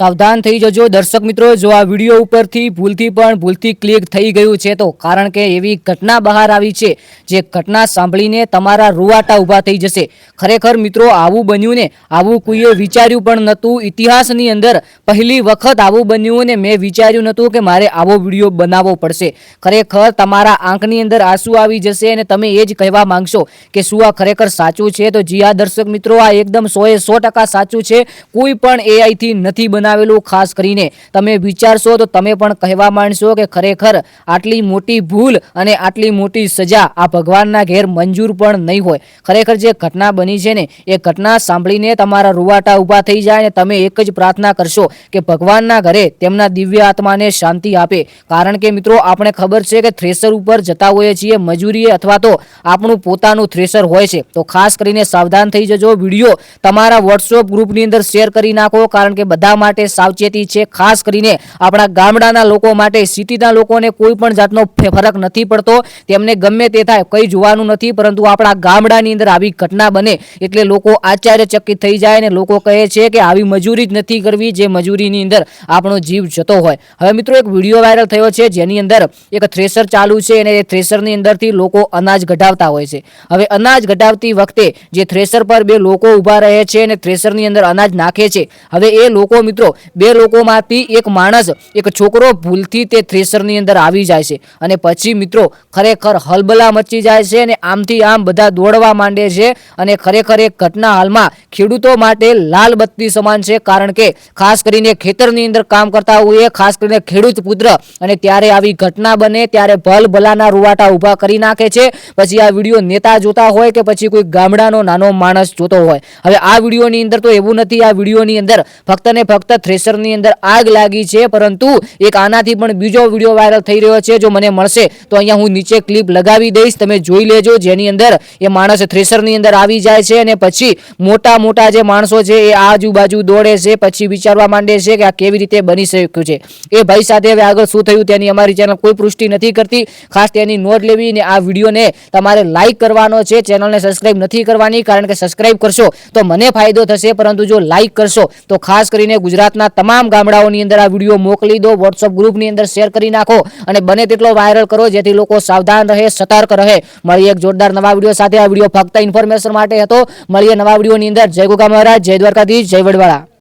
सावधान थई जजो दर्शक मित्रों। जो आ विडियो उपरथी भूलथी क्लिक थई गयुं छे तो कारण के एवी घटना बहार आवी छे जे घटना सांभळीने तमारा रुवाटा उभा थई जशे। खरेखर मित्रों आवुं बन्युं ने आवुं कोઈએ विचार्युं पण नतुं। इतिहासनी अंदर पहली वखत आवुं बन्युं ने मैं विचार्युं नतुं के मारे आवो विडियो बनावવો પડશે। खरेखर तमारा आंखनी अंदर आंसू आवी जशे अने तमे ए ज कहेवा मांगशो के शुं आ खरेखर साचुं छे। तो जी हाँ दर्शक मित्रों, आ एकदम 100% साचुं छे। कोई पण एआई थी नथी बनावेलुं। खास करीने तमे विचारशो तो तमे पण कहेवा मांडशो के खरेखर आटली मोटी भूल अने आटली मोटी सजा आ भगवानना घेर मंजूर पण नहीं होय। खरेखर जे घटना बनी छे ने ए घटना सांभळीने तमारा रुवाटा उभा थई जाय। तमे एक ज प्रार्थना करशो के भगवानना घरे तेमना दिव्य आत्माने शांति आपे। कारण के मित्रों आपणे खबर छे के थ्रेसर उपर जता होय छीए मजूरीए अथवा तो आपणुं पोतानुं थ्रेसर होय छे। तो खास करीने सावधान थई जजो। विडियो तमारा व्हाट्सएप ग्रुपनी अंदर शेर करी नाखो कारण के बधा माटे सावचेती छे। खास करीने आपणा गामडाना लोको माटे सिटीना लोकोने कोई पण जातनो फरक नथी पड़तो। तेमने गमे ते थाय कई जोवानुं नथी, परंतु आपणा गामडानी अंदर आवी घटना बने एटले लोको आश्चर्यचकित थई जाय ने लोको कहे छे के आवी मजूरी ज नथी करवी जे मजूरीनी अंदर आपणो जीव जतो होय। हवे मित्रों एक विडियो वायरल थयो छे जेनी अंदर एक थ्रेसर चालू छे अने ए थ्रेसरनी अंदरथी लोको अनाज कढावता होय छे। हवे अनाज कढावती वखते जे थ्रेसर पर बे लोको उभा रहे छे अने थ्रेसरनी अंदर अनाज नाखे छे। हवे ए लोको मित्रों बे लोकोमांथी एक माणस एक छोकरो भूलथी ते थ्रेसरनी अंदर आवी जाय छे अने पछी मित्रों खरेखर हलबला मची जाय छे अने आमथी आम बधा दौड़वा मांडे छे। अने खरेखर एक घटना हालमां खेडूतो माटे लाल बत्ती समान छे। कारण के खास करीने खेतरनी अंदर काम करता होय, खास करीने खेडूत पुत्र अने त्यारे आवी घटना बने त्यारे भलभलाना रुवाटा उभा करी नाखे छे। पछी आ विडियो नेता जोता होय के पछी कोई गामडानो नानो माणस जोतो होय। हवे आ विडियोनी अंदर तो एवुं नथी। आ विडियोनी अंदर फक्त ने फक्त थ्रेसरनी अंदर आग लागी छे, परंतु एक आनाथी पण बीजो विडियो वायरल थई रह्यो छे। जो मने मळशे तो अहींया हुं नीचे क्लिप लगावी दईश, तमे जोई लेजो। जेनी अंदर ए माणस थ्रेसरनी अंदर आवी जाय छे अने पछी मोटा मोटा जे माणसो छे ए आजूबाजू दौड़े छे। पछी विचारवा मांडे छे के आ केवी रीते बनी शक्युं छे। ए भाई साथे हवे आगळ शुं थयुं तेनी अमारी चेनल कोई पुष्टि नथी करती। खास तेनी नोंध लेवी ने आ विडियोने तमारे लाइक करवानो छे। चेनलने सब्सक्राइब नथी करवानी कारण के सब्सक्राइब करशो तो मने फायदो थशे, परंतु जो लाइक करशो तो खास करीने गुजरातना तमाम गामडाओनी अंदर आ विडियो मोकली दो। व्हाट्सएप ग्रुपनी अंदर शेर करी नाखो अने बने तेटलो वायरल करो जेथी लोको सावधान रहे, सतर्क रहे। मळीए एक जोरदार नवा विडियो साथे। आ विडियो फक्त इन्फॉर्मेशन माटे हतो। मळीए नवा विडियोनी अंदर। जय गोगा महाराज, जय द्वारकाधीश, जय वडवाळा।